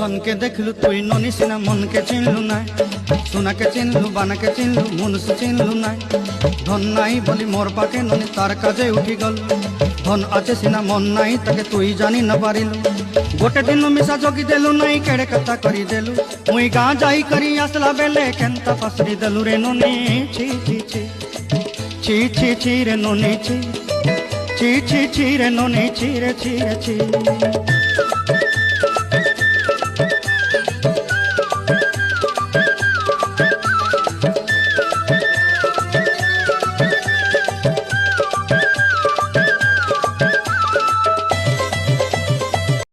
धन के देखलु तुई ननी सिना मन के चिन्हलु ना, सोना के चिन्हलु बाना के चिन्हलु मनुष्य चिन्हलु ना। धन नाई बोली मोर पाके ननी तार काजे उठी गल, धन आछे सिना मन नाई ताके तुई जानी न पारिलु। गोटे दिन मिसा जोगी देलु नाई केड़े कथा करी देलु, मुई गाँ जाई करी आसला बेले केंता पासरी देलु रे ननी। छी छी छी छी छी छी रे ननी छी, छी छी छी रे ननी छी रे छी रे छी।